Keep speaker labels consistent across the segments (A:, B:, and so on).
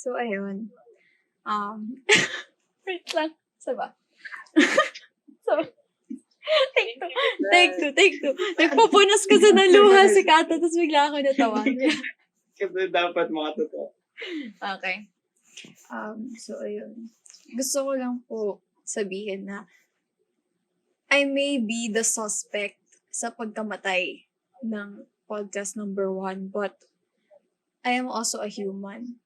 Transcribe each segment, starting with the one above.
A: So, ayun. Um, wait lang. Saba. So, take two. Take two. Nagpapunas kasi ng luha si Cata, tapos bigla ako natawa.
B: Kasi dapat makatotoo.
A: Okay. So, ayun. Gusto ko lang po sabihin na I may be the suspect sa pagkamatay ng podcast number 1, but I am also a human.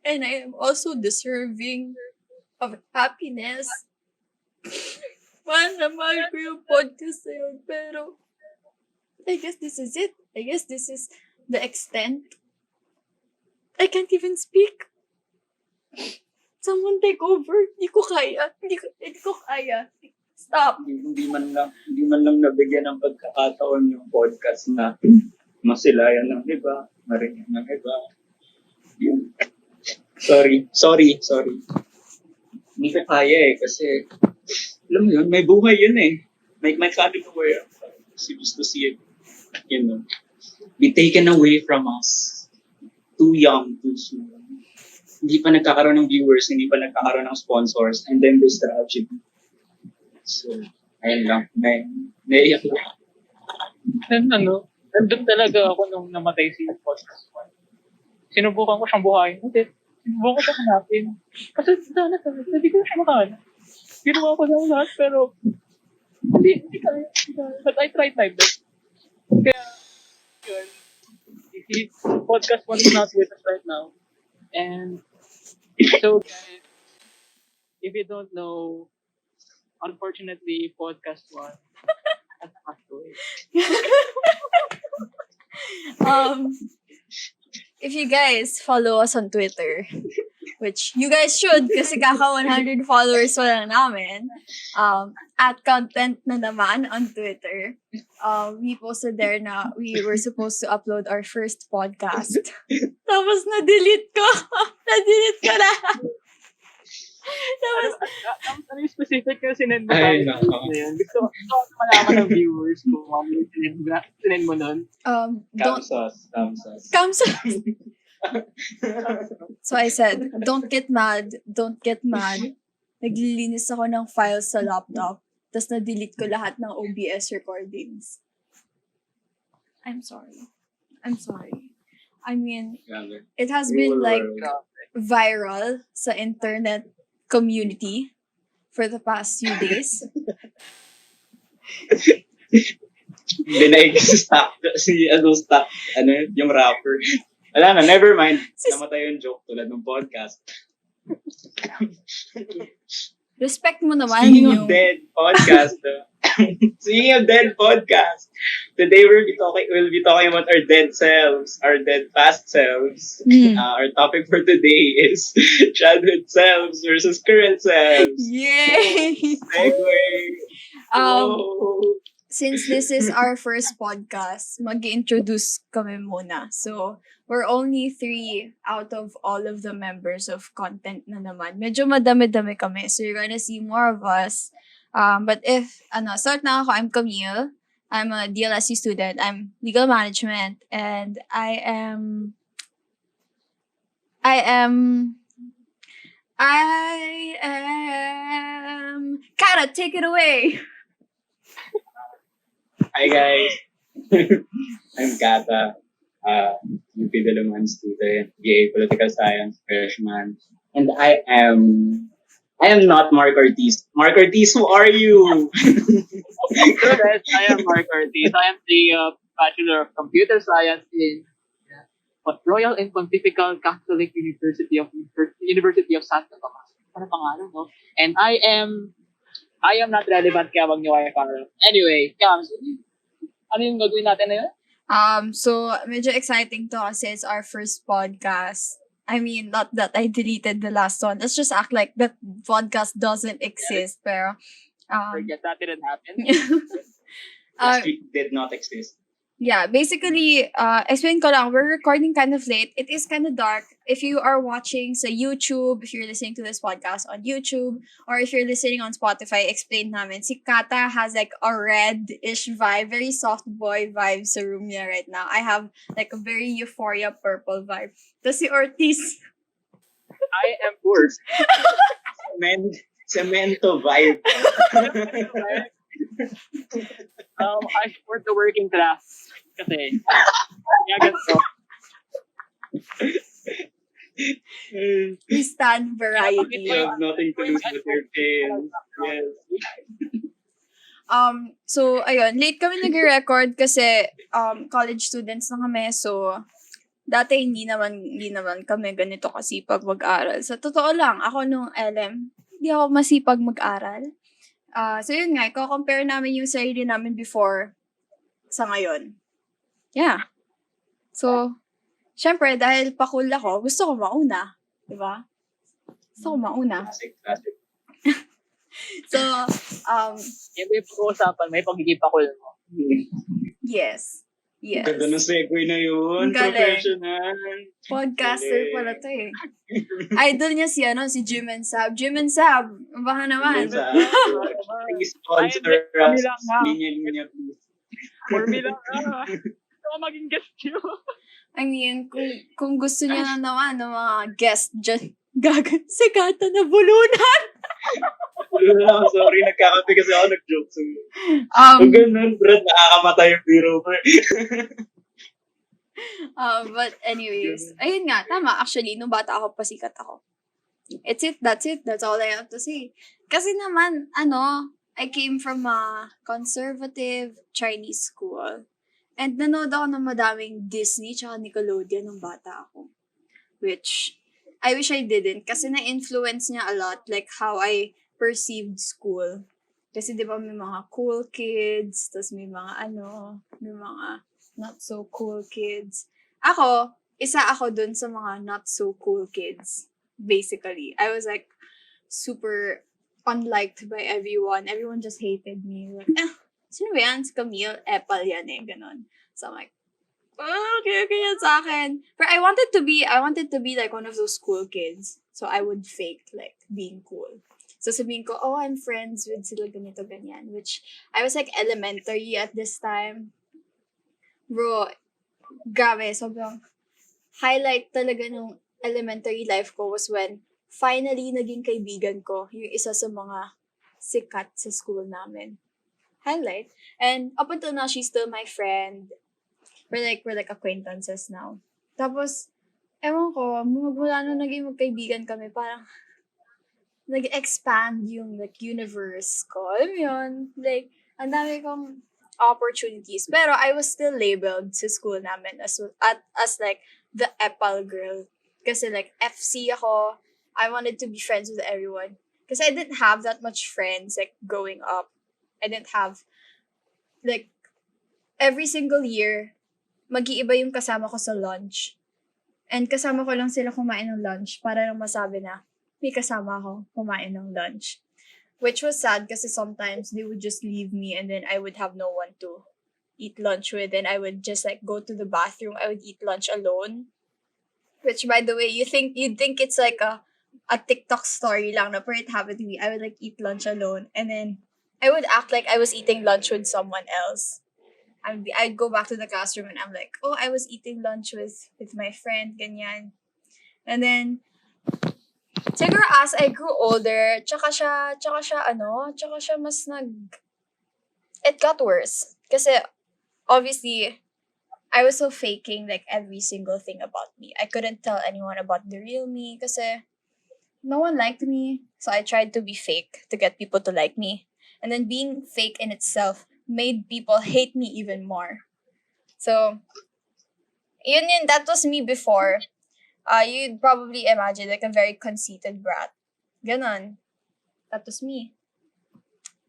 A: And I am also deserving of happiness. Mahal na mahal ko yung podcast na yun, pero I guess this is it. I guess this is the extent. I can't even speak. Someone take over. Hindi ko kaya. Stop.
B: Hindi man lang nabigyan ng pagkakataon yung podcast na masilayan ng iba, marinig ng iba. Yun. Sorry. Hindi ko kaya kasi alam mo yun, may buhay yun eh. May sabi ko where seems to see it, be taken away from us. Too young, too soon. Hindi pa nagkakaroon ng viewers, hindi pa nagkakaroon ng sponsors, and then this tragedy. So, ayun lang. Naiyak ko.
C: Nandun talaga ako nung namatay si podcast 1. Sinubukan ko siyang buhayin. Sinubukan ko siyang hanapin. Kasi hindi ko na siya makahanap. Ginawa ko lang lahat, pero hindi kaya. But I tried my best. Kaya, yun. If podcast 1 is not with us right now. And so, guys, if you don't know, unfortunately, podcast 1 has passed away.
A: If you guys follow us on Twitter, which you guys should kasi kaka 100 followers lang namin, at content na naman on Twitter, we posted there na we were supposed to upload our first podcast. Tapos na-delete ko. Na-delete ko na.
C: Ano yung specific na sinend mo tayo? Gusto ko malaman ng viewers kung ano yung sinend mo nun.
B: Kamsas.
A: So I said, don't get mad. Naglilinis ako ng files sa laptop. Tapos na-delete ko lahat ng OBS recordings. I'm sorry. I mean, it has been like viral sa internet community for the past few days.
B: Stock yung rapper. Wala na, never mind. Namatay yung joke tulad ng podcast.
A: Respect mo naman
B: Speaking of dead podcast, today we'll be talking about our dead selves, our dead past selves. Our topic for today is childhood selves versus current selves.
A: Yay!
B: Segue.
A: Since this is our first podcast, mag-introduce kami muna. So, we're only 3 out of all of the members of content na naman. Medyo madami-dami kami. So, you're gonna see more of us. But start na ako. I'm Camille. I'm a DLSU student. I'm legal management. And I am Cata, take it away.
B: Hi guys, I'm Cata, UP Dalaman student, BA Political Science freshman, and I am not Mark Ortiz. Mark Ortiz, who are you?
C: Student, I am Mark Ortiz. I am the Bachelor of Computer Science in Royal and Pontifical Catholic University of Santa Tomas. Ano pangalan mo? And I am not relevant kaya wag niyo kayo para. Anyway, Cams, ano yung gagawin natin na yun?
A: So medyo exciting to kasi it's our first podcast. I mean, not that I deleted the last one. Let's just act like that podcast doesn't exist. Pero
C: Forget that didn't happen.
B: Last week did not exist.
A: Yeah, basically, explain ko lang, we're recording kind of late. It is kind of dark. If you are watching sa YouTube, if you're listening to this podcast on YouTube, or if you're listening on Spotify, explain namin. Si Cata has like a red-ish vibe, very soft boy vibe sa room niya right now. I have like a very euphoria purple vibe. Tapos si Ortiz,
C: I am poor.
B: Cemento vibe.
C: I support the working class. Kasi, kaya ganito.
A: we stand variety.
B: You have nothing to lose but your pain. Yes.
A: So, ayun, late kami nag-record kasi college students na kami. So, dati hindi naman kami ganito kasipag mag-aral. Sa totoo lang, ako nung LM, hindi ako masipag mag-aral. So, yun nga, i-compare namin yung sarili namin before sa ngayon. Yeah. So, syempre, dahil pa-cool ako, gusto ko mauna. Diba? Gusto ko mauna.
B: Classic.
A: So,
C: Yung may pag-uusapan, may pagiging pakul mo.
A: yes. Yes.
B: Ganda ng segue na yun.
A: Galing.
B: Professional.
A: Podcaster
B: Galing.
A: pala to eh. Idol niya si Jim and Sab. Jim and Sab, baka naman.
B: Please sponsor
C: Kami
B: us.
C: lang na.
B: Linya, please.
C: For me lang. Gusto ko maging guest nyo.
A: I mean, kung gusto niya na naman ng mga guest dyan, si Cata na bulunan.
B: Sorry, nagkakape kasi ako, nag-joke. So,
A: Um,
B: kung ganun, Brad, nakakamatay yung biro ko.
A: But anyways, ayun nga, tama. Actually, nung bata ako, pasikat ako. It's it. That's all I have to say. Kasi naman, I came from a conservative Chinese school. And nanood ako ng madaming Disney tsaka Nickelodeon nung bata ako. Which, I wish I didn't. Kasi na-influence niya a lot, like how I perceived school. Kasi di ba may mga cool kids, tapos may mga not so cool kids. Isa ako dun sa mga not so cool kids. Basically. I was like, super unliked by everyone. Everyone just hated me. Like, sino ba yan? Si Camille, Epal yan eh, ganon. So I'm like, okay yan sa akin. But I wanted to be like one of those cool kids. So I would fake like being cool. So sabihin ko, I'm friends with sila ganito, ganyan. Which, I was like elementary at this time. Bro, grabe, sobrang highlight talaga nung elementary life ko was when finally naging kaibigan ko yung isa sa mga sikat sa school namin. Highlight. And up until now, she's still my friend. We're like acquaintances now. Tapos, ewan ko, mula nung naging magkaibigan kami, parang nag-expand yung like universe ko. Alam mo yun? Like, ang dami kong opportunities. Pero I was still labeled sa school namin as like the Epal girl. Kasi like FC ako. I wanted to be friends with everyone. Kasi I didn't have that much friends like growing up. I didn't have like every single year mag-iiba yung kasama ko sa lunch. And kasama ko lang sila kumain ng lunch para lang masabi na may kasama ako kumain ng lunch. Which was sad kasi sometimes they would just leave me and then I would have no one to eat lunch with and I would just like go to the bathroom. I would eat lunch alone. Which by the way, you'd think it's like a TikTok story lang na, but it happened to me. I would like eat lunch alone and then I would act like I was eating lunch with someone else. I'd go back to the classroom and I'm like, I was eating lunch with my friend, ganyan. And then, siguro as I grew older, tsaka siya mas it got worse. Kasi, obviously, I was so faking like every single thing about me. I couldn't tell anyone about the real me kasi no one liked me. So I tried to be fake to get people to like me. And then being fake in itself made people hate me even more. So, that was me before. You'd probably imagine like a very conceited brat. Ganon. That was me.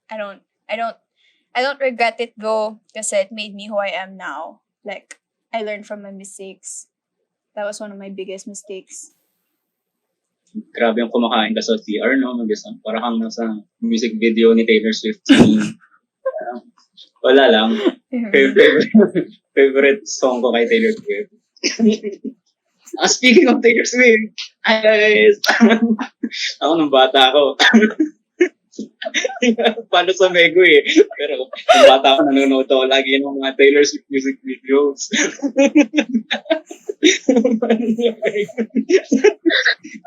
A: I don't regret it though, kasi it made me who I am now. Like, I learned from my mistakes. That was one of my biggest mistakes.
B: Grabe yung kumakain ka sa CR, no? Parang kang nasa music video ni Taylor Swift. Wala lang. Favorite song ko kay Taylor Swift. Speaking of Taylor Swift, guys, ako nung bata ako, paano sa Mego eh. Pero nung bata ako, nanonood ako lagi ng mga Taylor Swift music videos.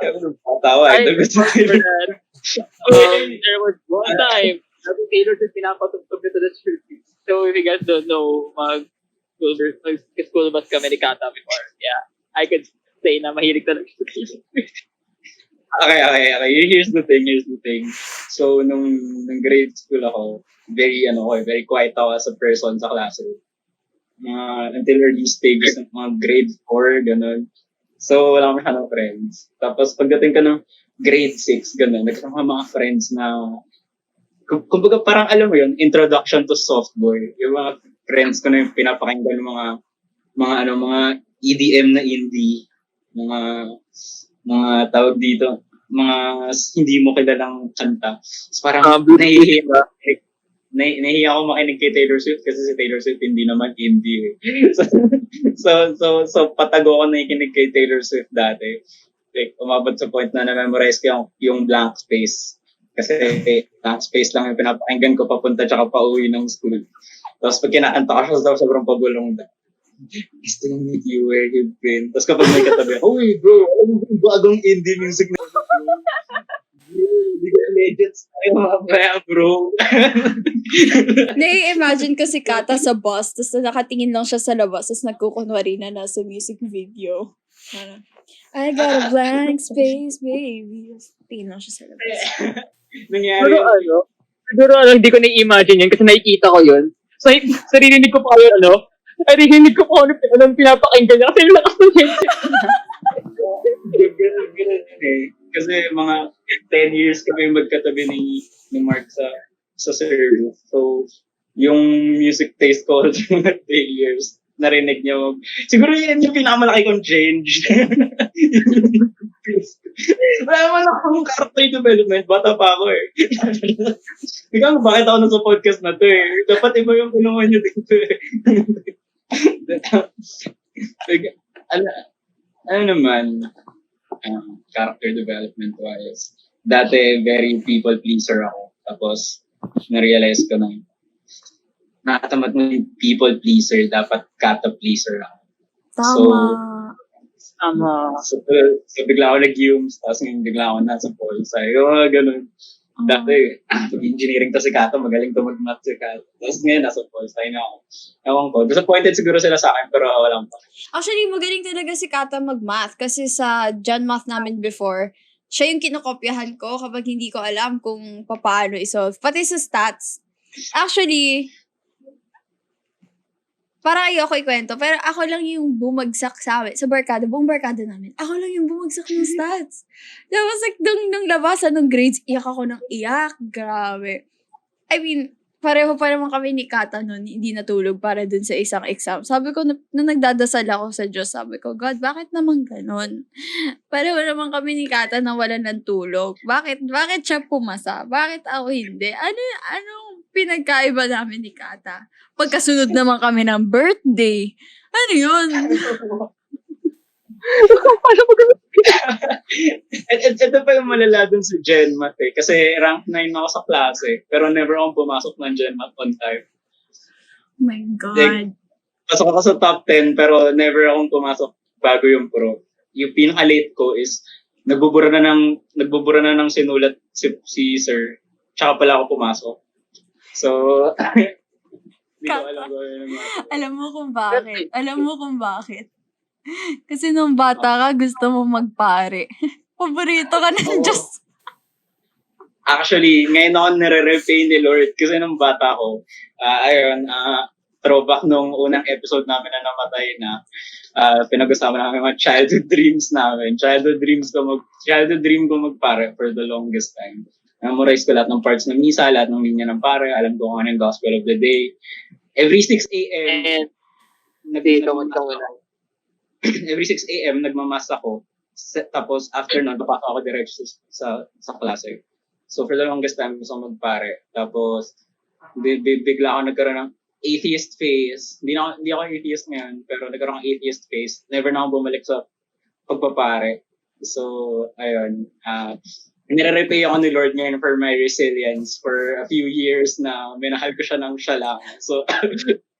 B: Pero nung bata ako, idol ko sa Taylor.
C: There was one time, sabi Taylor Swift pinapatugtog nito the street. So if you guys don't know, school bus kami ni Cata before. Yeah, I could say na mahilig talaga sa Taylor Swift.
B: Okay. Here's the thing. So, nung grade school ako, very quiet ako as a person sa klase. Until early stages ng mga grade 4, ganun. So, wala akong masyadong friends. Tapos, pagdating ka ng grade 6, ganun, nagkaroon ka mga friends na, kumbaga parang alam mo yun, introduction to soft boy. Yung mga friends ko na yung pinapakinggan ng mga EDM na indie, mga tawag dito, mga hindi mo kilalang kanta. So parang nahihiya ako makinig kay Taylor Swift kasi si Taylor Swift hindi naman indie. So patago ako nakikinig kay Taylor Swift dati. Like, umabot sa point na na-memorize ko yung blank space. Kasi blank space lang yung pinapakinggan ko papunta tsaka pauwi ng school. Tapos pag kinakanta ko siya, sobrang pagulong na. Gusto to meet you where you've been. Tapos kapag may katabi, uy bro, ano yung bagong indie music na ito, bro? League of Legends tayo mamaya, bro.
A: Nai-imagine ko si Cata sa bus, tapos nakatingin lang siya sa labas, tapos nagkukunwari na nasa music video. Parang, I got a blank space, baby. Tapos tingin lang siya sa labas.
B: Nangyari
C: Siguro hindi ko na-imagine yun kasi nakikita ko yun. So, saririnig ko pa yun, narinig ko pa anong pinapakinggan niya kasi yung lakas ng headset.
B: Ganun eh. Kasi mga 10 years kami magkatabi ni Mark sa service. So, yung music taste ko sa mga 10 years, narinig niya. Siguro yan yung pinakamalaki kong change. Wala naman akong character development. Bata pa ako eh. Ikaw, bakit ako nasa podcast na to eh? Dapat iba yung pinuha niyo dito eh. ano naman, character development wise, dati very people pleaser ako. Tapos, na-realize ko na nakatamad mo yung people pleaser, dapat Cata pleaser ako.
A: Tama.
B: So bigla ako nag-Humes, tapos ngayon bigla ako nasa Polsai. Ganun. Dati, engineering to si Cata, magaling to mag-math si Cata. Tapos ngayon, nasa Polsai na ako. Ewan ko. Disappointed siguro sila sa akin, pero walang pa.
A: Actually, magaling talaga si Cata mag-math kasi sa John Math namin before, siya yung kinokopyahan ko kapag hindi ko alam kung paano isolve. Pati sa stats. Actually, parang ayoko ikwento, pero ako lang yung bumagsak sa amin. Sa barkada, buong barkada namin. Ako lang yung bumagsak ng stats. Tapos like, nung labasan ng grades, iyak ako ng iyak. Grabe. I mean, pareho pa naman kami ni Cata noon, hindi natulog para dun sa isang exam. Sabi ko, nung nagdadasal ako sa Diyos, sabi ko, God, bakit naman ganun? Pareho naman kami ni Cata na wala ng tulog. Bakit siya pumasa? Bakit ako hindi? Anong pinagkaiba namin ni Cata? Pagkasunod naman kami ng birthday. Ano yun?
B: Ito pa yung malala dun sa GenMat eh. Kasi rank 9 ako sa klase. Pero never akong pumasok ng GenMat on time.
A: Oh my God.
B: Like, pasok ako sa top 10 pero never akong pumasok bago yung pro. Yung pinaka-late ko is nagbubura na ng sinulat si sir. Tsaka pala ako pumasok. So, hindi ko alam kung ano.
A: Alam mo kung bakit? Kasi nung bata ka, gusto mo magpare. Paborito ka ng Diyos.
B: Actually, ngayon ako nare-repay ni Lord kasi nung bata ko, throwback nung unang episode namin na namatay na, pinag-usapan namin mga childhood dreams namin. Childhood dream ko magpare for the longest time. Memorize ko lahat ng parts ng misa, lahat ng linya ng pare, alam ko kung ano yung gospel of the day. Every 6 a.m. Every 6 a.m. nagmamas ako. Tapos after nun, papasok ako diretso sa klase. So for the longest time, gusto ko magpare. Tapos bigla ako nagkaroon ng atheist phase. Hindi ako atheist ngayon, pero nagkaroon ng atheist phase. Never na ako bumalik sa pagpapare. So, ayun. Nire-repay ako ni Lord ngayon for my resilience for a few years na minahal ko siya ng siya lang. So,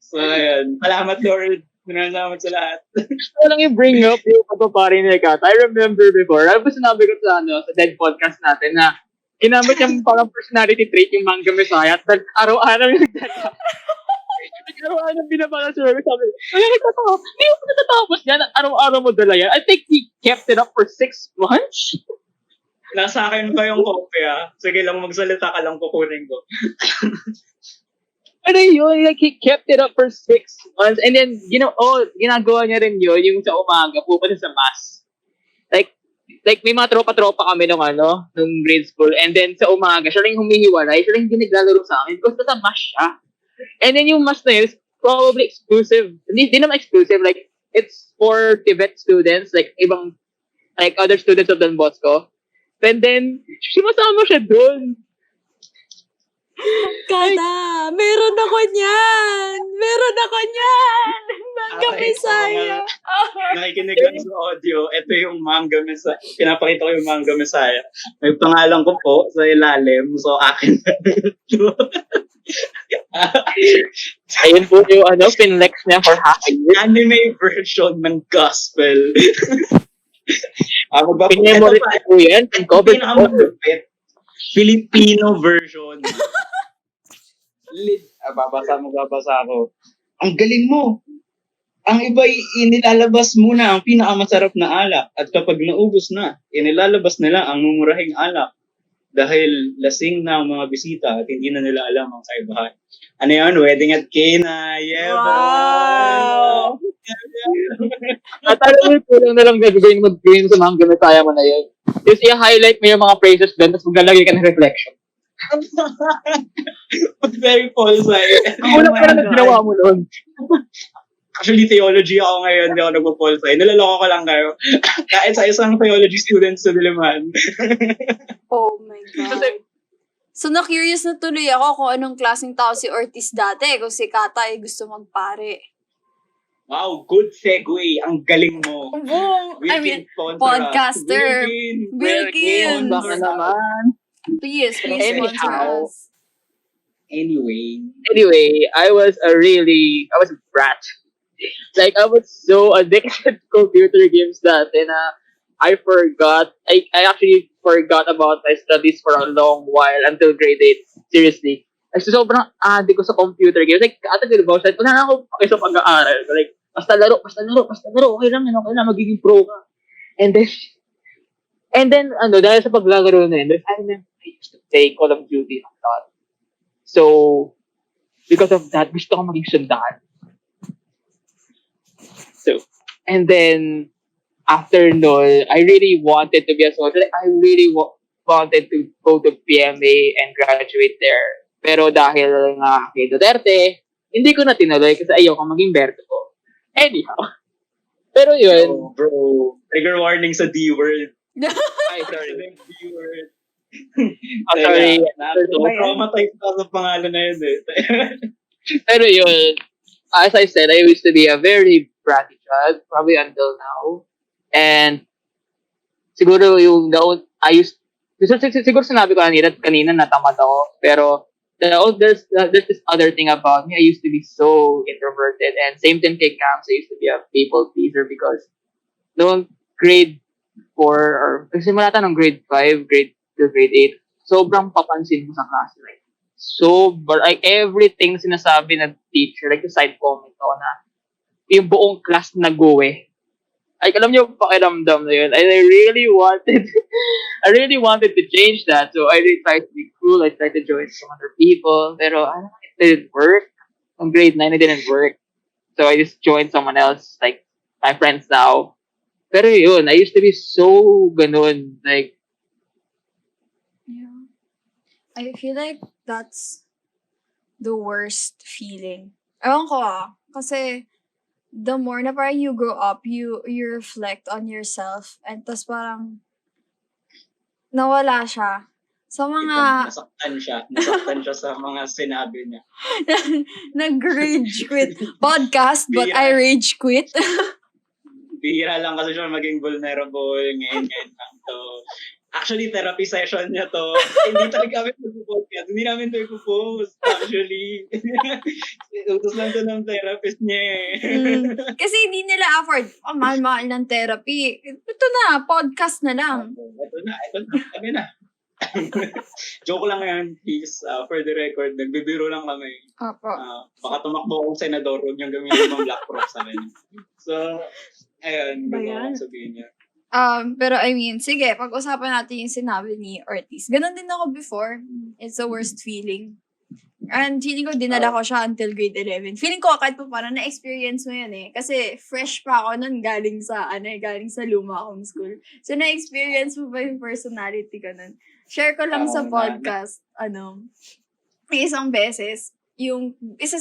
B: so ayun. Salamat, Lord. Salamat sa lahat.
C: Gusto lang i-bring up yung pagpapari ni Cata. I remember before, ano ba sinabi ko sa Dead Podcast natin na ginamit yung parang personality trait yung manga messiah at araw-araw yung nagdala. Araw-araw binabala sa service. Sabi, ay, nagtatapos. Hindi mo natatapos yan. At araw-araw mo dala yan. I think he kept it up for 6 months.
B: Nasa akin pa yung kopya. Sige lang, magsalita ka lang, kukunin ko.
C: Ano yun? Like, he kept it up for 6 months. And then, ginagawa niya rin yun, yung sa umaga, pupunta sa mass. Like may mga tropa-tropa kami nung grade school. And then, sa umaga, siya lang humihiwalay. Siya lang hindi naglalaro sa amin. Because nasa mass siya. And then, yung mass na yun is probably exclusive. Hindi naman exclusive. Like, it's for Tibet students. Like, other students of Don Bosco. And then, sumasama siya doon.
A: Cata, meron ako niyan! Meron ako niyan! Manga Messiah!
B: Nakikinig lang sa audio. Ito yung manga messiah. Pinapakita ko yung manga messiah. May pangalan ko po sa ilalim. So, akin na ito.
C: Ayun po yung pinlex niya for half a year.
B: Anime version ng gospel.
C: Pinemorit
B: Ito
C: po yan.
B: pinakamalupit. Filipino version. Babasa ako. Ang galing mo. Ang iba'y inilalabas muna ang pinakamasarap na alak at kapag naubos na, inilalabas nila ang mumurahing alak dahil lasing na ang mga bisita at hindi na nila alam ang kaibahan. Ano yan? Wedding at Cana. Yeah,
A: Wow!
C: At alam mo, kulang na lang gagawin mo sa manga messiah mo na yun. Just i-highlight mo yung mga phrases doon tapos maglalagay ka ng reflection.
B: Very pol-sci.
C: Ang una pa na ginawa mo noon.
B: Actually, theology ako ngayon. Hindi ako nagpo-pol-sci. Nilaloko ko lang kayo. Kahit sa isang theology student sa Diliman.
A: Oh my God. So, na-curious na tuloy ako kung anong klaseng tao si Ortiz dati. Kung si Cata ay gusto magpare.
B: Wow, good segue. Ang galing mo.
A: Boom! I mean,
B: sponsor
A: podcaster. Wilkin.
C: Baka naman.
A: Please sponsor
C: Anyhow.
A: us.
B: Anyway,
C: I was a brat. Like, I was so addicted to computer games dati na I actually forgot about my studies for a long while until grade 8. Seriously. Kasi sobrang addict ko sa computer games. Like, katagal ba? Wala na ako sa pag-aaral. Like, basta laro. Okay lang, magiging pro ka. And then, dahil sa paglalaro na yun, I used to play Call of Duty a lot. So, because of that, gusto ko maging sundahan. So, and then, after nun, I really wanted to be a soldier. I really wanted to go to PMA and graduate there. Pero dahil nga kay Duterte, hindi ko na tinuloy kasi ayoko maging Berto. Anyhow. Pero yun.
B: bro, trigger warning sa D-word.
C: Ay, sorry.
B: D-word.
C: Sorry.
B: Traumatized ako sa pangalan na yun eh.
C: Pero yun, as I said, I used to be a very bratty child, probably until now. And siguro siguro sinabi ko kanina natamad ako. Pero there's this other thing about me. I used to be so introverted. And same thing kay Cams, I used to be a people pleaser because noong grade 4 or simula ng grade 5, grade 8, sobrang papansin ko sa class. Like everything sinasabi ng teacher, like the side comment ako na yung buong class nag-uwe. Like, alam niyo, pakiramdam na yun. And I really wanted to change that. So, I really tried to be cool. I tried to join some other people. Pero, it didn't work. On grade 9, it didn't work. So, I just joined someone else, like, my friends now. Pero yun, I used to be so ganun. Like,
A: Yeah. I feel like that's the worst feeling. Ewan ko kasi the more na parang you grow up, you reflect on yourself and tas parang nawala siya. Sa mga
B: Nasaktan siya sa mga sinabi niya.
A: nag-rage quit. Podcast, but I rage quit.
B: Bihira lang kasi siya maging vulnerable ngayon lang to. Actually, therapy session niya to. Hindi talaga kami mag-podcast. Hindi namin to i-post, actually. Utos lang to ng therapist niya
A: Kasi hindi nila afford. Mahal-mahal ng therapy. Ito na, podcast na lang.
B: Ito na. Kami na. Joke lang yan, please. For the record, nagbibiro lang kami.
A: Opo.
B: Baka tumakbo akong senador, huwag niyang gamitin ng black prop sa akin. So, ayun, gusto ko sabihin niya.
A: Pero I mean, sige, pag-usapan natin yung sinabi ni Ortiz. Ganon din ako before. It's the worst feeling. And feeling ko, dinala ko siya until grade 11. Feeling ko, kahit pa parang na-experience mo yun eh. Kasi fresh pa ako nun galing sa luma akong school. So, na-experience mo ba yung personality ko nun? Share ko lang sa podcast, may isang beses,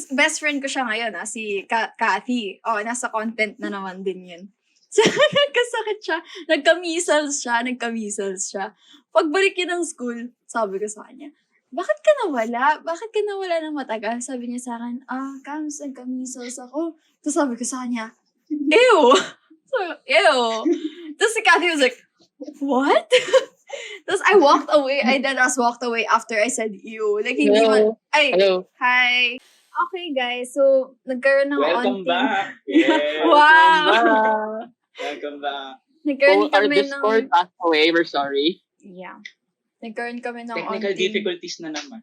A: best friend ko siya ngayon, si Cathy. Nasa content na naman din yun. So, nagkasakit siya. Nagka-measles siya. Pagbalik niya ng school, sabi ko sa kanya, bakit ka nawala? Bakit ka nawala ng matagal? Sabi niya sa akin, Cams, nagka-measles ako. Tapos sabi ko sa kanya, ew! So, ew! Tapos si Cathy was like, what? Tapos I walked away. I just walked away after I said ew. Like, hindi man,
C: Hello.
A: Hi. Okay, guys. So, nagkaroon ng
B: Welcome
A: onting...
B: back. Yes.
A: Wow!
B: Welcome back.
A: Nagkaroon
C: Our
A: kami
C: Discord passed away. We're sorry.
A: Yeah. Nagkaroon kami ng
B: Technical
A: onting...
B: difficulties na naman.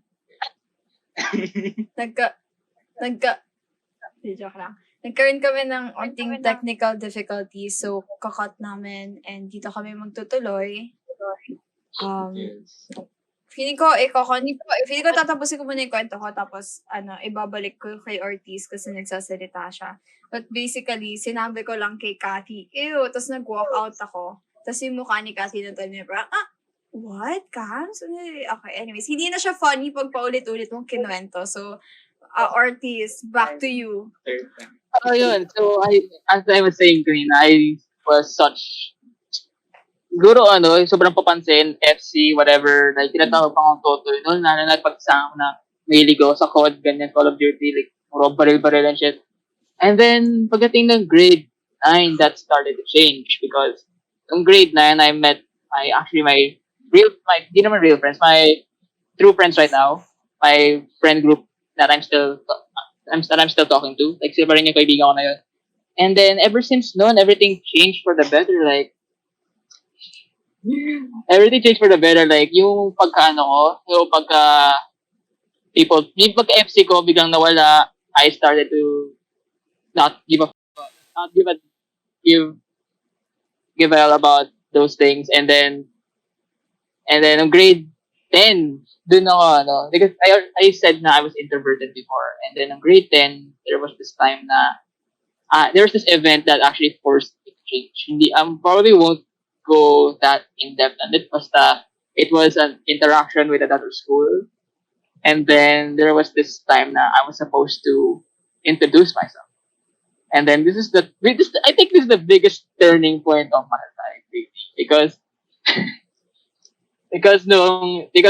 A: Joke lang. Nagkaroon kami ng onting technical difficulties. So, kakat namin and dito kami magtutuloy. Feeling ko tatapusin ko muna yung kwento ko tapos ibabalik ko kay Ortiz kasi nagsasalita siya. But basically, sinabi ko lang kay Cathy, ew, tapos nag-walk out ako. Tapos yung mukha ni Cathy na tayo niya, what? Cams? Okay, anyways, hindi na siya funny pag paulit-ulit mong kinuwento. So, Ortiz, back to you.
C: Yun. So, as I was saying kanina, I was such siguro sobrang papansin, FC, whatever, like, tinatawag pa akong Totoy, no? Na nagpagsama na mahilig ako sa COD, ganyan, Call of Duty, like, puro baril-baril and shit. And then, pagdating ng grade 9, that started to change because in grade 9, I met my true friends right now, my friend group that I'm still talking to, like, sila pa rin yung kaibigan ko na yun. And then, ever since noon, everything changed for the better, like, everything changed for the better. Like, yung pagka-FC ko, biglang nawala, I started to not give a hell about those things. And then in grade 10, dun ako, because I said na I was introverted before. And then in grade 10, there was this time na, there was this event that actually forced me to change. Probably won't go that in depth on it. It was an interaction with another school, and then there was this time na I was supposed to introduce myself, and then I think this is the biggest turning point of my life, because because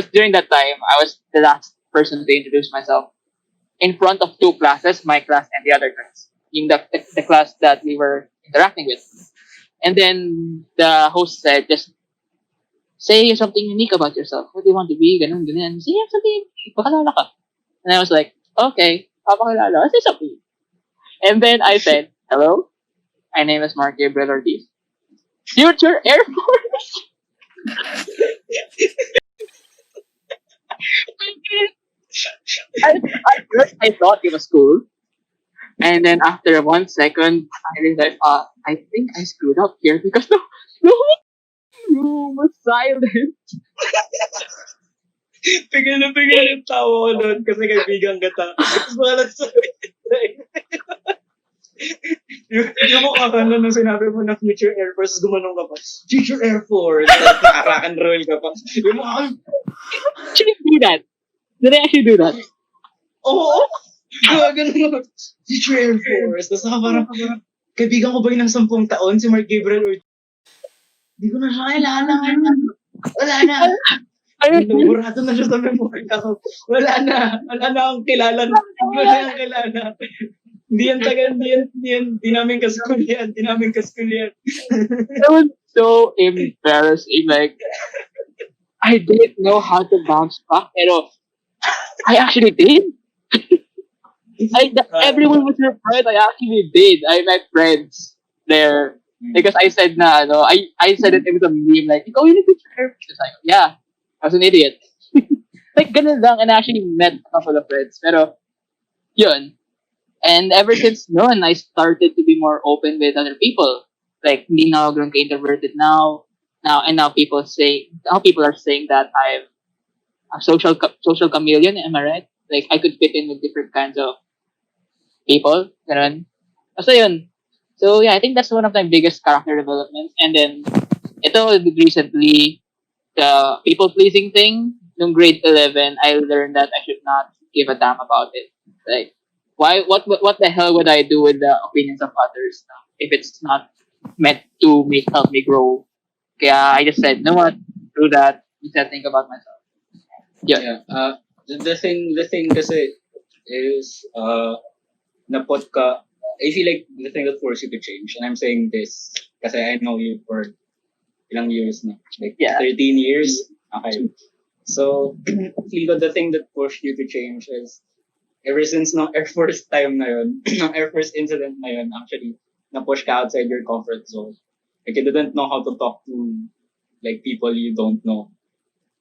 C: during that time I was the last person to introduce myself in front of two classes, my class and the other class, in the class that we were interacting with. And then the host said, just say something unique about yourself. What do you want to be? Ganun. Say something, pakilala ka. And I was like, okay, papakilala. I'll say something. And then I said, hello, my name is Mark Gabriel Ortiz. Future Air Force. I thought it was cool. And then after 1 second, I realized, I think I screwed up here because the room was silent.
B: Pigil yung tawa ko doon kasi kaibigan kita. Tapos wala yung mukha ka nung sinabi mo na Future Air Force, gumanong ka pa. Future Air Force! Rock and roll ka pa. Yung mukha ka.
C: Did I actually do that?
B: Oo! Ganun. Future Air Force. Tapos parang, kaibigan ko ba yun ng 10 taon, si Mark Gabriel Ortiz? Hindi ko na siya kailangan ngayon. Wala na.
C: Ayun.
B: Burado na siya sa memory ko. Wala na akong kilala. Wala na akong kilala. Hindi yan taga, di namin ka-school yan. Di namin ka-school yan.
C: That was so embarrassing. Like, I didn't know how to bounce back, pero I actually did. Everyone was surprised. I actually did. I met friends there because I said na ano, I said it was a meme like, "Oh, you need to try." It's like, yeah, I was an idiot. Like ganun lang, and I actually met a couple of friends. Pero yun. And ever since noon, I started to be more open with other people. Like hindi na ako ganun ka-introverted now. Now people are saying that I'm a social chameleon. Am I right? Like I could fit in with different kinds of people, ganun. So yun. So yeah, I think that's one of my biggest character developments. And then ito recently, the people pleasing thing. Nung grade 11, I learned that I should not give a damn about it. Like, why? What the hell would I do with the opinions of others if it's not meant to help me grow? Kaya I just said, no what, do that. Instead, think about myself. Yeah.
B: Yeah. The thing kasi is, napot ka, I feel like the thing that forces you to change, and I'm saying this kasi I know you for ilang years na, like
C: Yeah.
B: 13 years. Okay. So, feel ko the thing that pushed you to change is, ever since nung Air Force time na yun, nung Air Force incident na yun, actually, na-push ka outside your comfort zone. Like, you didn't know how to talk to, like, people you don't know.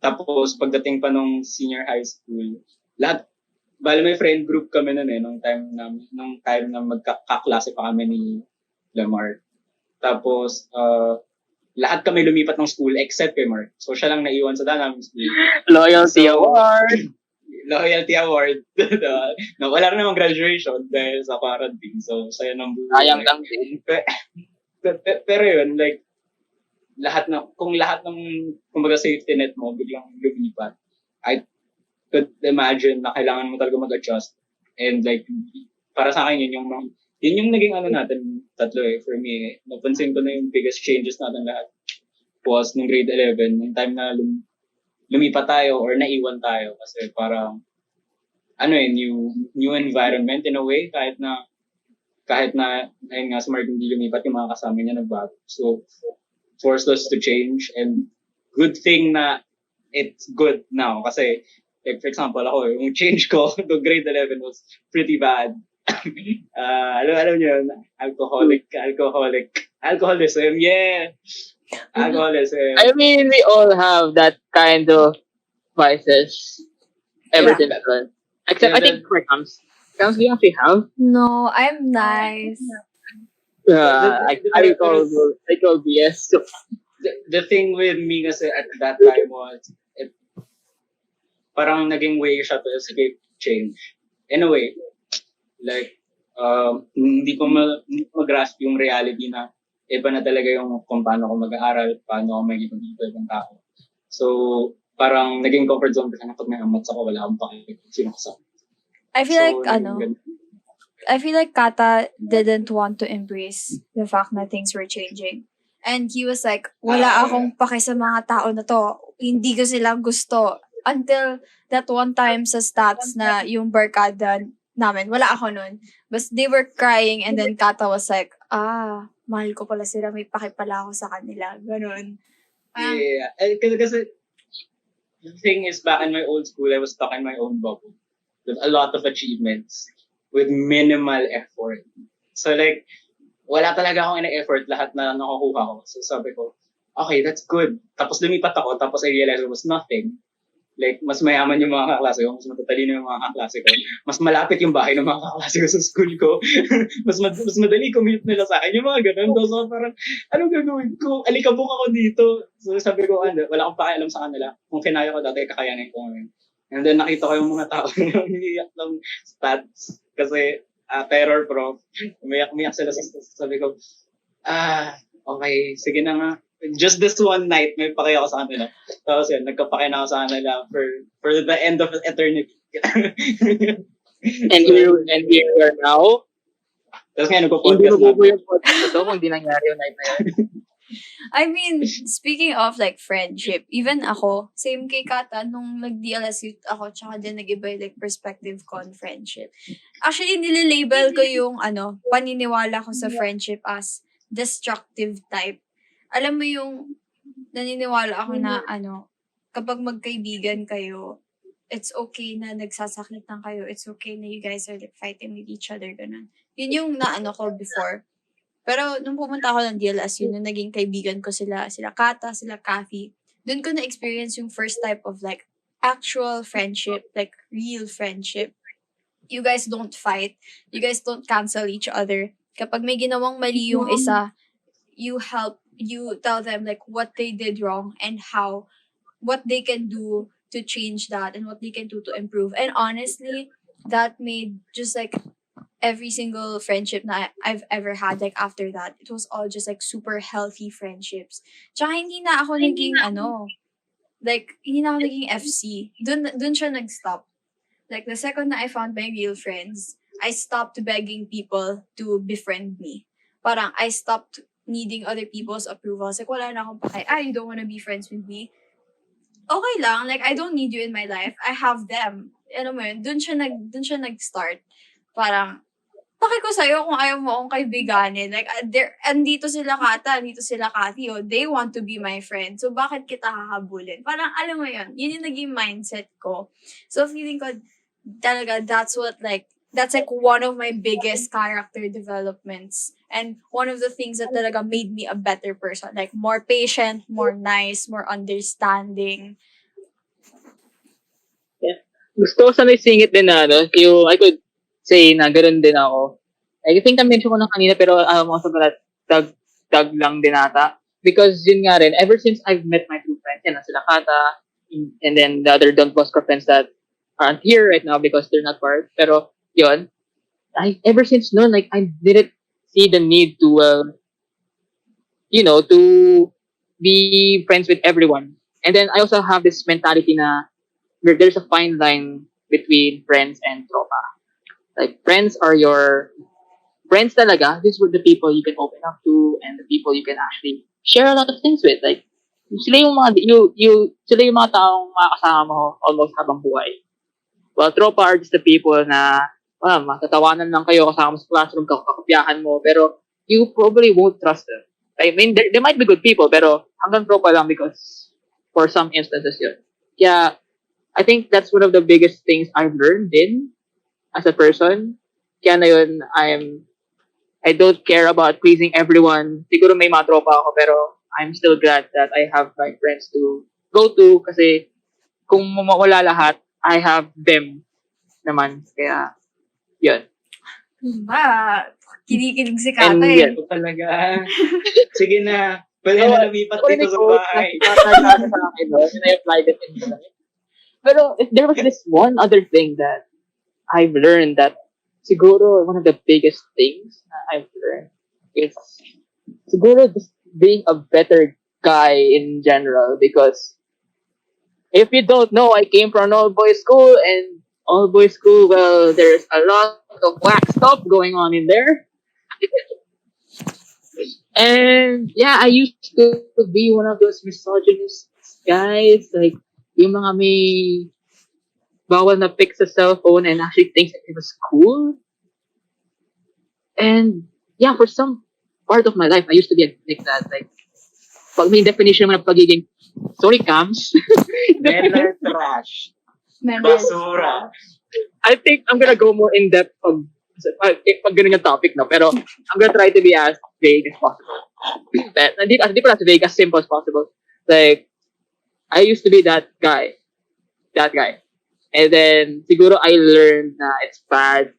B: Tapos, pagdating pa nung senior high school, lahat, bali may friend group kami nun nung time na magkaklase pa kami ni Lamar. Tapos, lahat kami lumipat ng school except kay Mark. So, siya lang naiwan sa naming school.
C: Loyalty
B: So,
C: award.
B: Loyalty award. No, wala rin namang graduation dahil sa quarantine. So, sayo ng buhay.
C: Sayang lang din.
B: Pero yun, like, kung lahat ng, kumbaga, safety net mo biglang lumipat, I could imagine na kailangan mo talaga mag-adjust. And like, para sa akin, yun yung naging ano natin, tatlo for me. Napansin ko na yung biggest changes natin lahat was nung grade 11, yung time na lumipat tayo or naiwan tayo. Kasi parang, new environment in a way, kahit na, ayun nga, smart hindi lumipat, yung mga kasama niya nagbago. So, forced us to change, and good thing na it's good now. Kasi, like, for example, ako, yung change ko to grade 11 was pretty bad. Alam niyo yun, alcoholism, yeah. Alcoholism.
C: I mean, we all have that kind of vices ever
A: Yeah.
C: since then. Except
B: Yeah,
C: I think for Cams, do you actually have?
A: No, I'm nice.
C: I recall BS. So,
B: The thing with me kasi at that time was, parang naging way siya to escape change. In a way, like, hindi ko mag-grasp yung reality na iba na talaga yung kung paano ako mag-aaral, paano ako magiging ibang tao. So, parang naging comfort zone kasi na pag may amat ako, wala akong pakikita sino kasama.
A: I feel
B: So,
A: like, I feel like Cata didn't want to embrace the fact na things were changing. And he was like, wala akong pake sa mga tao na to. Hindi ko sila gusto. Until that one time sa stats na yung barkada namin, wala ako nun. But they were crying and then Cata was like, mahal ko pala sila. May pake pala ako sa kanila. Ganun.
B: Yeah. Kasi the thing is, back in my old school, I was stuck in my own bubble with a lot of achievements with minimal effort. So like, wala talaga akong ina-effort lahat na nakukuha ko. So sabi ko, okay, that's good. Tapos lumipat ako, tapos I realized it was nothing. Like, mas mayaman yung mga kaklase ko, mas matatalino yung mga kaklase ko, mas malapit yung bahay ng mga kaklase ko sa school ko, mas madali commute nila sa akin, yung mga ganun. So parang, anong gagawin ko? Alikabok ako dito. So sabi ko, wala akong pakialam sa kanila. Kung kinaya ko dati, kakayanin ko ngayon. And then nakita ko yung mga tao na umiiyak ng stats kasi terror prof. Umiyak sila sa stats. Sabi ko, okay, sige na nga. Just this one night, may pake ako sa kanila. Tapos yun, nagkapake na ako sa kanila for the end of eternity.
C: and here we are now.
B: Tapos ngayon,
C: Hindi
B: nagpo-podcast
C: mo
B: na.
C: po yung podcast na to kung di nangyari yung night na yun.
A: I mean, speaking of like friendship, even ako, same kay Kata, nung nag-DLS ako, tsaka din nag-iba yung like perspective ko on friendship. Actually, nililabel ko yung paniniwala ko sa friendship as destructive type. Alam mo yung naniniwala ako na kapag magkaibigan kayo, it's okay na nagsasakit lang kayo. It's okay na you guys are like fighting with each other, ganun. Yun yung naano ko before. Pero nung pumunta ako ng DLS, yun, nung naging kaibigan ko sila Cata, sila Kathy, dun ko na-experience yung first type of like actual friendship, like real friendship. You guys don't fight. You guys don't cancel each other. Kapag may ginawang mali yung isa, you tell them like what they did wrong and what they can do to change that and what they can do to improve. And honestly, that made just like every single friendship na I've ever had, like after that, it was all just like super healthy friendships. Tsaka hindi na ako naging hindi na ako naging FC. Dun siya nag-stop. Like the second na I found my real friends, I stopped begging people to befriend me. Parang I stopped needing other people's approvals. Like wala na akong pake, you don't wanna be friends with me. Okay lang, like I don't need you in my life. I have them. Ano mo yun, dun siya nag-start. Parang, bakit ko sa'yo kung ayaw mo akong kaibiganin? Like, andito sila Kata, andito sila Kathy, they want to be my friend. So, bakit kita hahabulin? Parang, alam mo yun, yun yung naging mindset ko. So, feeling ko, talaga, that's like one of my biggest character developments. And one of the things that talaga made me a better person. Like, more patient, more nice, more understanding.
C: Yeah. Gusto ko sana isingit din na, I could say na ganun din ako. I think na-mention ko na kanina, pero also gonna tag lang din ata. Because yun nga rin, ever since I've met my two friends, yan, sila Cata, and then the other Don Bosco friends that aren't here right now because they're not part. Pero, yun, ever since noon, like, I didn't see the need to, to be friends with everyone. And then I also have this mentality na there's a fine line between friends and tropa. Like, friends are your friends talaga. These were the people you can open up to and the people you can actually share a lot of things with. Like, sila yung mga sila yung mga taong makakasama mo almost habang buhay. Well, tropa are just the people na matatawanan lang kayo kasama sa classroom, kakopyahan mo, pero you probably won't trust them. I mean, they might be good people, pero hanggang tropa lang because for some instances yun. Kaya, I think that's one of the biggest things I've learned din as a person. Kaya na yun, I don't care about pleasing everyone. Siguro may mga tropa ako, pero I'm still glad that I have my friends to go to kasi kung mawala lahat, I have them naman. Kaya, yun.
A: Kinikilig si
C: And
A: Kata
C: yeah.
B: Ito talaga. Sige na. Pwede na lumipat dito sa bahay.
C: Pero if there was this one other thing that I've learned that siguro one of the biggest things I've learned is siguro just being a better guy in general because if you don't know, I came from an all-boys school and all-boys school, well, there's a lot of whack stuff going on in there. And yeah, I used to be one of those misogynist guys, like yung mga may bawal na pick sa cellphone and actually thinks that it was cool. And yeah, for some part of my life, I used to be like that. Like, pag may definition naman ng pagiging, sorry, Cams.
B: Mental trash. Basura.
C: I think I'm gonna go more in depth pag ganun yung topic, no? Pero I'm gonna try to be as vague as possible. But hindi pa as vague, as simple as possible. Like, I used to be that guy. And then, siguro I learned na it's bad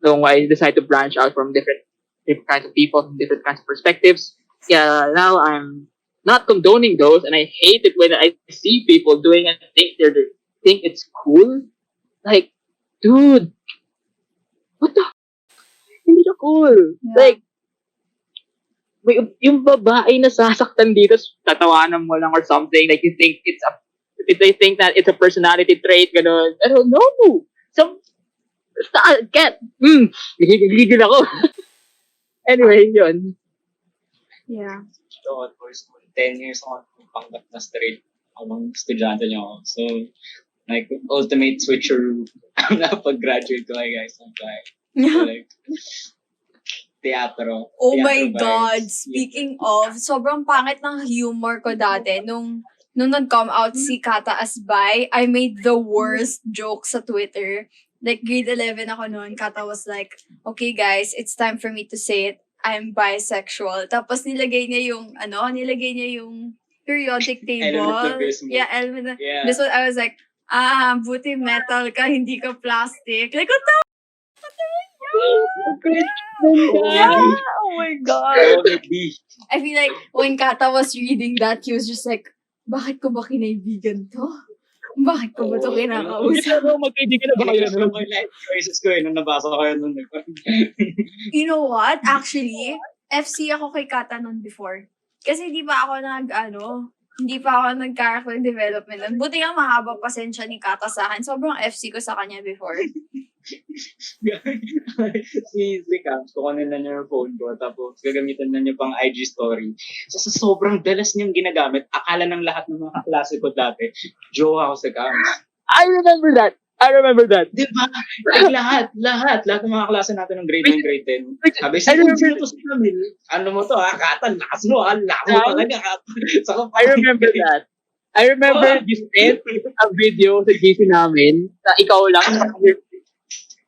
C: nung I decided to branch out from different kinds of people, from different kinds of perspectives. Yeah, now I'm not condoning those, and I hate it when I see people doing it and think it's cool. Like, dude, what the? Hindi siya cool.
A: Yeah.
C: Like, yung babae na sasaktan dito, tatawanan mo lang or something. Like, you think they think that it's a personality trait, gano'n. Pero no! Gigil ako. Anyway, yun.
A: Yeah.
B: ako at for school. 10 years ako panggap na straight among estudyante niyo ako. So, like, ultimate switcheroo. Napag-graduate ko, like, guys, I'm like, teatro.
A: Oh my
B: Teatro
A: God!
B: vibes.
A: Speaking of, sobrang pangit ng humor ko dati. Nung nag-come out si Cata as bi, I made the worst joke sa Twitter. Like, grade 11 ako noon. Cata was like, okay guys, it's time for me to say it. I'm bisexual. Tapos nilagay niya yung periodic table.
B: Element of bismuth.
A: Yeah, element of
B: Yeah.
A: bismuth. I was like, buti metal ka, hindi ka plastic. Like, what
C: Yeah.
A: Oh my God!
B: Comedy.
A: I feel like when Kata was reading that, he was just like, bakit ko ba kinaibigan to? Bakit ko ba to
C: Hindi
A: kinakausap?
C: na magkaibigan na ba kayo
B: Gusto
C: nun?
B: ko yung life choices ko nung nabasa ko yun nun.
A: You know what? Actually, FC ako kay Kata nun before. Kasi hindi pa ako nag-character development nun. Buti nga mahaba pasensya ni Kata sa akin. Sobrang FC ko sa kanya before.
B: si Cams, kukunin na niya yung phone ko, tapos gagamitan na niya pang IG story. So, sa sobrang dalas niyang ginagamit, akala ng lahat ng mga klase ko dati, jowa ako si Cams.
C: I remember that.
B: Di ba? Like, lahat ng mga klase natin ng grade 9, grade 10. Sabi,
C: I remember-
B: sino to si Camille? Ano mo to, Kata, lakas mo talaga, Kata.
C: I remember that. I remember you sent a video sa GC namin na ikaw lang.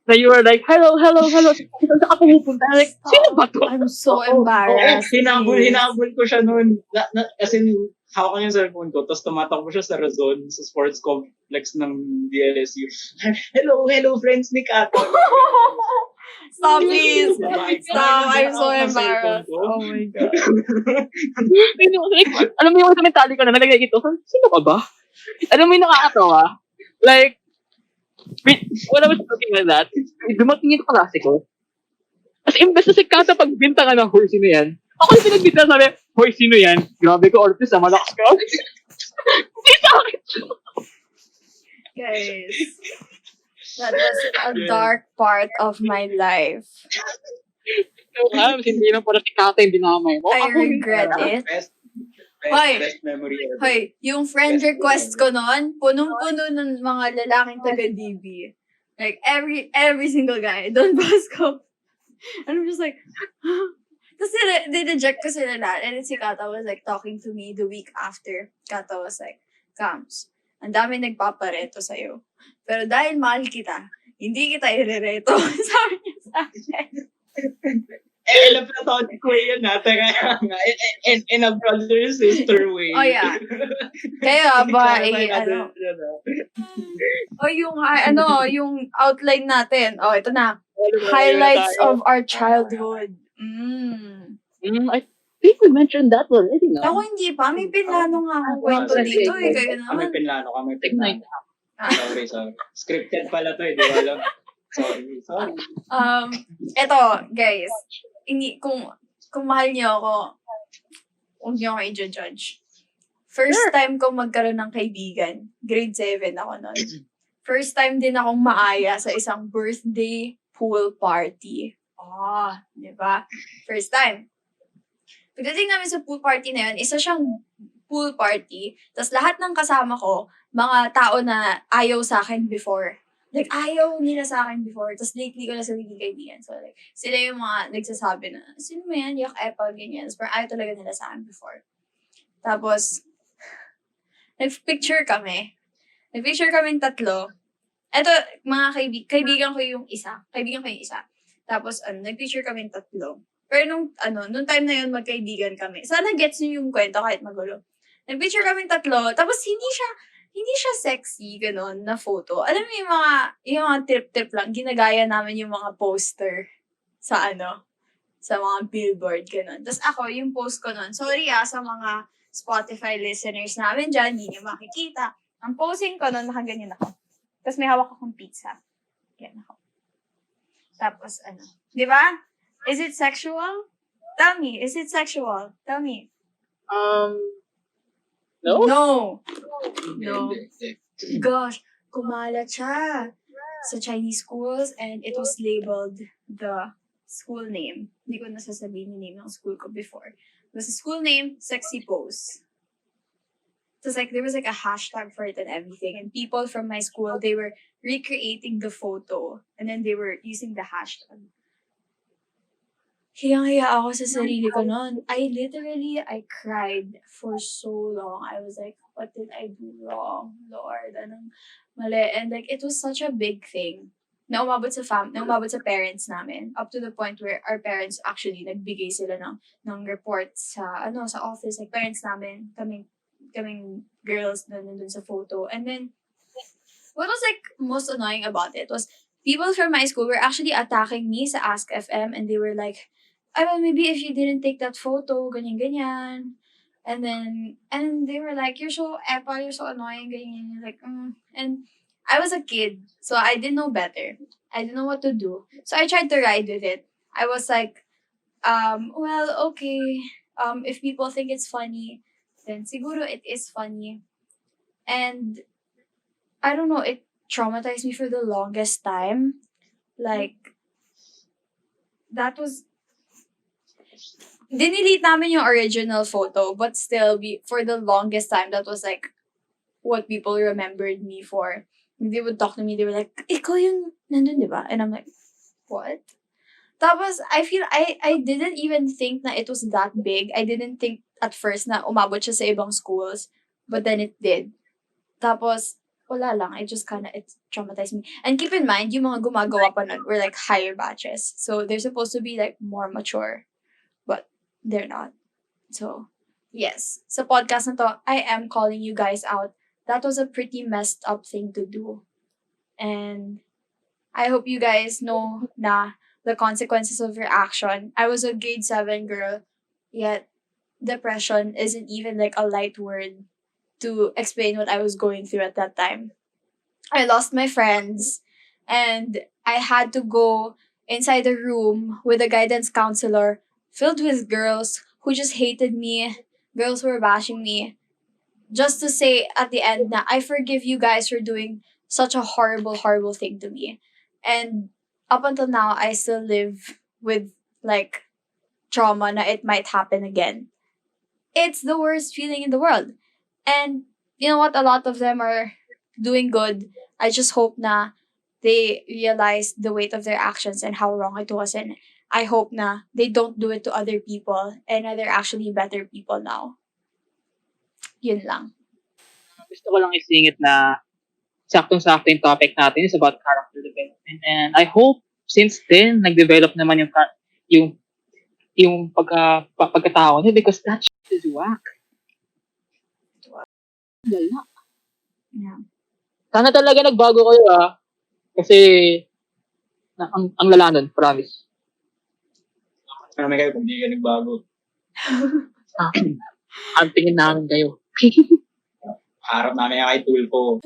C: Na you were like, hello. Saan ka pumupunta? Like, sino ba to?
A: I'm so
B: Oo,
A: embarrassed.
B: hinabol ko siya noon. As in, hawak ko yung cellphone ko, tapos tumatakbo siya sa Razon, sa sports complex ng DLSU. Hello, friends ni Cata.
A: Stop, please.
B: Babae.
A: Stop. I'm so
B: Hawak ng cellphone
A: embarrassed.
B: ko.
A: Oh my God.
C: Like, alam mo yung sa mentali ko na nalagay ito, sino ka ba? Alam mo yung nakakatawa? Like, when I was looking at that, dumating yung klase ko. As imbes na si Cata pagbintangan ng hoy, sino yan? Ako yung pinagbintangan, sabi, hoy, sino yan? Grabe ko, Ortiz, malakas ka. Hindi sa akin.
A: Guys, that was a dark part of my life.
C: Hindi lang pala si Cata yung dinamay mo.
A: I
C: Ako yung-
A: regret it. Hoy.
B: Best memory ever.
A: Hoy, yung friend request ko noon, punong-puno ng mga lalaking taga-DB. Like, every single guy. Don Bosco. And I'm just like, tapos nire-reject ko sila lahat. And then si Kata was like talking to me the week after. Kata was like, Kams, ang dami nagpapareto sa'yo. Pero dahil mahal kita, hindi kita irereto. Sabi niya sa akin.
B: Alam na tawag ko yun natin nga. In a brother sister way.
A: Oh, yeah. Kaya ba, yung outline natin. Oh, ito na. Highlights of our childhood.
C: I think we mentioned that already, no?
A: Ako hindi pa. May pinlano nga akong kwento dito eh. Kayo
B: Kami
A: naman.
B: pinlano ka, may pinlano. Sorry. Scripted pala to eh, di ba alam? Sorry.
A: Eto, guys. Kung mahal niyo ako, huwag niyo ako i-judge. First time ko magkaroon ng kaibigan. Grade 7 ako noon. First time din akong maaya sa isang birthday pool party. Di ba? First time. Pagdating namin sa pool party na yun, isa siyang pool party, tapos lahat ng kasama ko, mga tao na ayaw sa akin before. Like, ayaw nila sa akin before, tapos lately ko na sila naging kaibigan. So, like, sila yung mga nagsasabi na, sino mo yan? Yak apple, ganyan. Tapos, ayaw talaga nila sa akin before. Tapos, nag-picture kami. Nag-picture kaming tatlo. Eto, mga kaibigan ko yung isa. Tapos, nag-picture kaming tatlo. Pero nung time na yun, magkaibigan kami. Sana gets nyo yung kwento kahit magulo. Nag-picture kaming tatlo. Tapos, hindi siya sexy, gano'n, na photo. Alam mo yung mga trip-trip lang, ginagaya namin yung mga poster sa sa mga billboard, gano'n. Tapos ako, yung post ko nun, sorry sa mga Spotify listeners namin dyan, hindi nyo makikita. Ang posing ko nun, nakaganyan ako. Tapos may hawak akong pizza. Yan ako. Tapos di ba? Is it sexual? Tell me, is it sexual? Tell me.
C: No?
A: No. Gosh, kumalat siya sa Chinese schools and it was labeled the school name. Hindi ko nasasabihin yung name ng school ko before. was a school name, Sexy Pose. It was like there was like a hashtag for it and everything. And people from my school, they were recreating the photo and then they were using the hashtag. Hiyang-hiya ako sa sarili ko noon. I cried for so long. I was like, what did I do wrong? Lord, anong mali? And like, it was such a big thing na umabot sa parents namin. Up to the point where our parents actually nagbigay sila ng report sa office. Like, parents namin, kaming girls na nandun sa photo. And then, what was like most annoying about it was people from my school were actually attacking me sa Ask FM and they were like, well, maybe if you didn't take that photo, ganyan, ganyan. And they were like, you're so epa, you're so annoying, ganyan. Like, And I was a kid, so I didn't know better. I didn't know what to do. So I tried to ride with it. I was like, well, okay. If people think it's funny, then siguro it is funny. And I don't know, it traumatized me for the longest time. Like, that was, dinelete namin yung original photo, but still, for the longest time, that was like, what people remembered me for. They would talk to me, they were like, ikaw yung nandun, di ba? And I'm like, what? Tapos, I didn't even think na it was that big. I didn't think at first na umabot siya sa ibang schools, but then it did. Tapos, wala lang. It traumatized me. And keep in mind, yung mga gumagawa pa nun were like higher batches. So, they're supposed to be like more mature. But, they're not. So, yes. Sa podcast na to, I am calling you guys out. That was a pretty messed up thing to do. And, I hope you guys know na the consequences of your action. I was a grade 7 girl, yet depression isn't even like a light word to explain what I was going through at that time. I lost my friends and I had to go inside a room with a guidance counselor filled with girls who just hated me, girls who were bashing me, just to say at the end na I forgive you guys for doing such a horrible, horrible thing to me. And up until now, I still live with like trauma na it might happen again. It's the worst feeling in the world. And you know what? A lot of them are doing good. I just hope na they realize the weight of their actions and how wrong it was. And I hope na they don't do it to other people and na they're actually better people now. Yun lang.
C: Gusto ko lang isingit na saktong-sakto yung topic natin is about character development. And I hope since then, nag-develop naman yung pagkatao niya because that shit is whack. Lala.
A: Yeah.
C: Sana talaga nagbago kayo kasi ang lala nun, promise.
B: Marami kayo kung di ka nagbago.
C: Ang tingin namin kayo.
B: Harap namin kay Tulfo.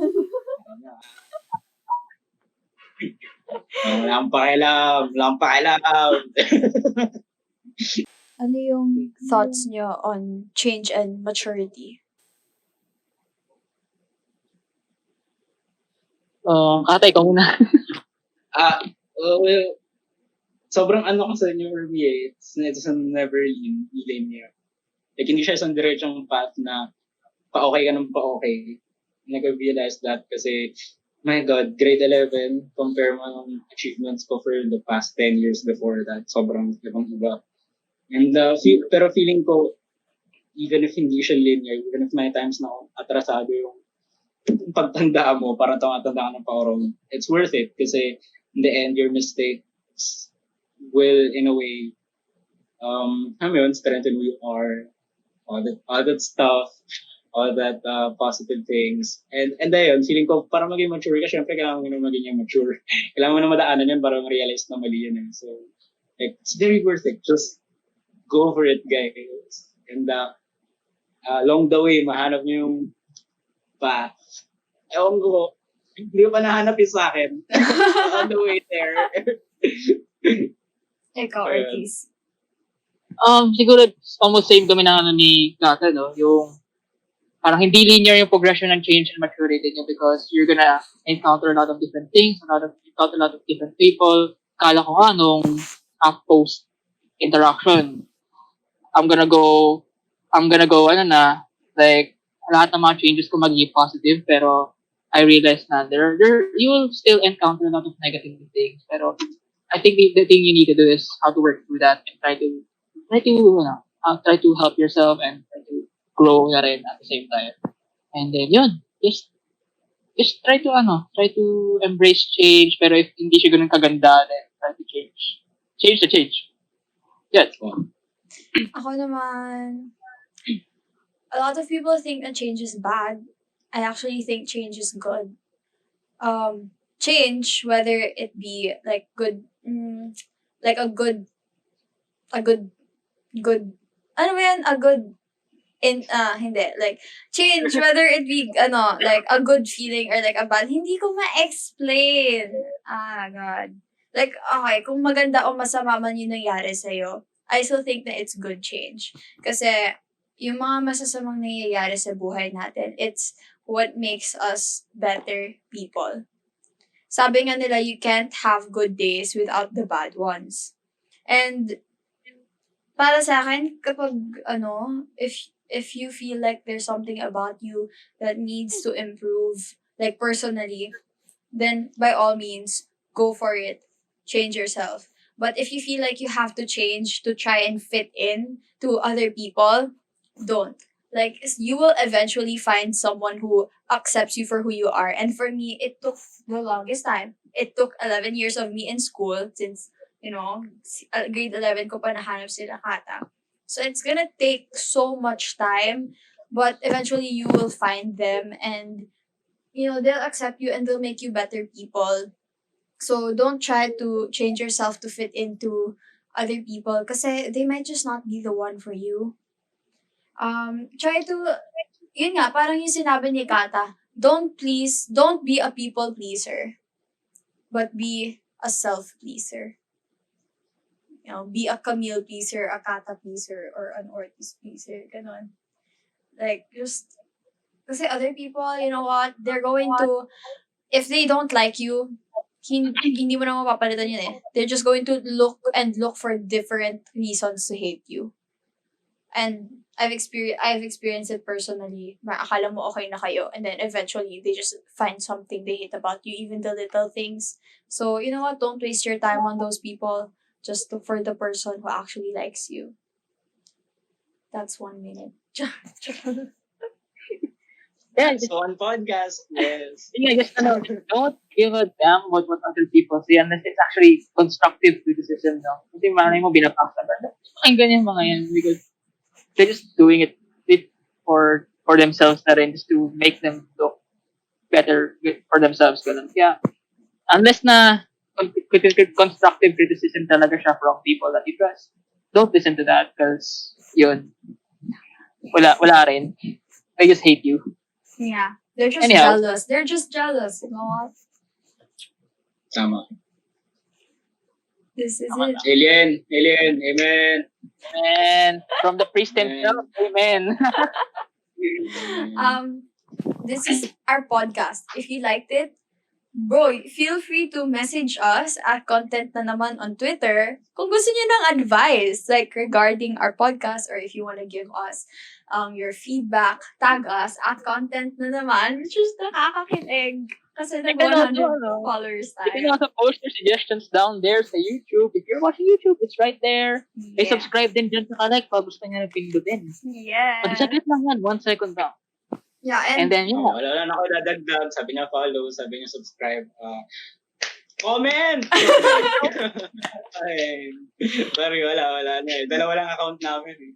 B: Wala akong pakialam.
A: Ano yung thoughts nyo on change and maturity?
C: Cata, ikaw muna.
B: Well, sobrang ano ko sa inyo for me it's never linear. Like, hindi siya isang diretsong path na pa-okay ka ng pa-okay. Nag-realize that kasi, my God, grade 11, compare mo ng achievements ko for the past 10 years before that. Sobrang ibang iba. And pero feeling ko, even if hindi siya linear, even if may times na atrasado yung pagtanda mo, para tumatanda ka ng pa-orong, it's worth it kasi in the end, your mistakes will, in a way, strengthen who you are, all that stuff, all that positive things. And ayun, feeling ko, para maging mature ka, syempre kailangan mo na maging mature. Kailangan mo na madaanan yan para ma-realize na mali yun. So, like, it's very worth it. Just go for it, guys. And along the way, mahanap nyo yung path. Ewan ko, hindi ko pa nahanap yung sa akin. On the way there.
A: Ikaw, Ortiz.
C: Siguro almost same kami na ni Cata, no? Yung parang hindi linear yung progression ng change and maturity nyo because you're gonna encounter a lot of different things, encounter a lot of different people. Kala ko nung post interaction, I'm gonna go, like, lahat ng mga changes ko magiging positive, pero I realized na you will still encounter a lot of negative things, pero I think the thing you need to do is how to work through that and try to help yourself and try to grow na rin at the same time. And then, yun, just try to embrace change, pero if hindi siya ganun kaganda, then try to change. Change the change. Yes.
A: Ako naman, a lot of people think that change is bad. I actually think change is good. Change, whether it be like good, like a good, ano ba yan? A good, hindi, like, change, whether it be, like, a good feeling or like a bad, hindi ko ma-explain. Ah, God. Like, okay, kung maganda o masama man yung nangyari sa'yo, I still think that it's good change. Kasi, yung mga masasamang nangyayari sa buhay natin, it's what makes us better people. Sabi nga nila, you can't have good days without the bad ones. And, para sa akin, kapag, if you feel like there's something about you that needs to improve, like personally, then by all means, go for it. Change yourself. But if you feel like you have to change to try and fit in to other people, don't. Like, you will eventually find someone who accepts you for who you are. And for me, it took the longest time. It took 11 years of me in school since, grade 11 ko pa nahanap sila Cata. So it's gonna take so much time, but eventually you will find them and they'll accept you and they'll make you better people. So don't try to change yourself to fit into other people kasi they might just not be the one for you. Try to, yun nga, parang yung sinabi ni Cata, don't be a people pleaser, but be a self pleaser. Be a Camille pleaser, a Cata pleaser, or an Ortiz pleaser, ganon. Like, just, kasi other people, you know what, they're going to, if they don't like you, hindi mo na mapapalitan yun eh. They're just going to look for different reasons to hate you. And I've experienced it personally. Akala mo okay na kayo, and then eventually they just find something they hate about you, even the little things. So, you know what? Don't waste your time on those people. Just look for the person who actually likes you. That's 1 minute.
C: Yeah,
B: That's one podcast. Yes.
C: just don't give a damn about what other people say unless it's actually constructive criticism, no? Kasi malay mo binabasa ka. Pakinggan yung mga yan because they're just doing it for themselves na rin just to make them look better for themselves. Ganun. Kaya, unless na constructive criticism talaga siya from people that you trust, don't listen to that because yun, wala rin. They just hate you.
A: Yeah. They're just
C: Anyhow.
A: jealous. They're just jealous. You know what?
B: Tama.
A: This is it.
B: Alien, amen.
C: Amen. From the priest himself, amen.
A: This is our podcast. If you liked it, bro, feel free to message us at content na naman on Twitter kung gusto niyo ng advice like regarding our podcast, or if you want to give us your feedback, tag us at content na naman, which is nakakakilig. Kasi nag 100 followers tayo.
C: You can also post your suggestions down there sa YouTube. If you're watching YouTube, it's right there.
A: Yeah.
C: Subscribe din dyan sa like pag gusto niya pindutin.
A: Yeah.
C: Pag-saglit lang yan, 1 second lang.
A: Yeah,
C: and then, yeah.
B: Wala na ako dadagdag. Sabi niya follow, sabi niya subscribe. Comment! Ay, sorry, wala na eh. Dalawa lang account namin eh.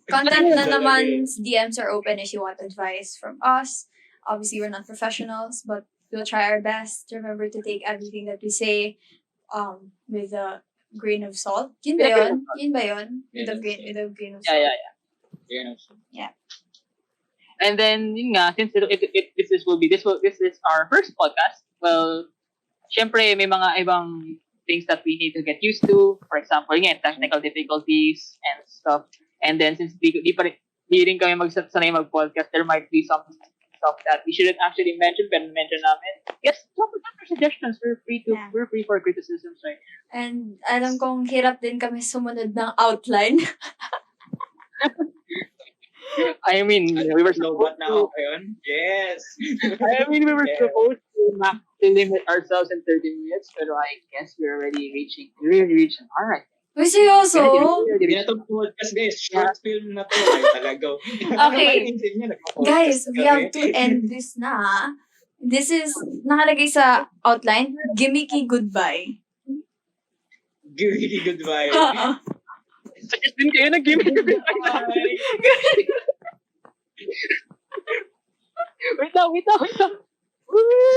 A: Content na naman, DMs are open if you want advice from us. Obviously, we're not professionals, but we'll try our best. Remember to take everything that we say with a grain of salt. Yun ba yun? With a grain of salt.
C: Yeah. And then, yun nga, since this is our first podcast, well, syempre, may mga ibang things that we need to get used to. For example, technical difficulties and stuff. And then, since di rin kami sanay mag-podcast, there might be some stuff that we shouldn't actually mention, pero mention namin. Yes, drop our suggestions.
A: Yeah.
C: We're free for criticisms, right?
A: And alam kong hirap din kami sumunod ng outline.
C: I mean, we were
B: No,
C: supposed
B: but now,
C: to,
B: ayun. Yes.
C: we were
B: Yes.
C: supposed to limit ourselves in 30 minutes, pero I guess we're already reaching. Alright.
A: Uy, seryoso?
B: Hindi na to podcast, guys. Short film na to. Ay, talaga.
A: Okay. Guys, we have to
B: kami.
A: end this na. This is nakalagay sa outline, gimmicky goodbye.
B: Gimmicky goodbye.
C: Suggest din kayo na gimmick.
B: Bye.
C: Wait lang.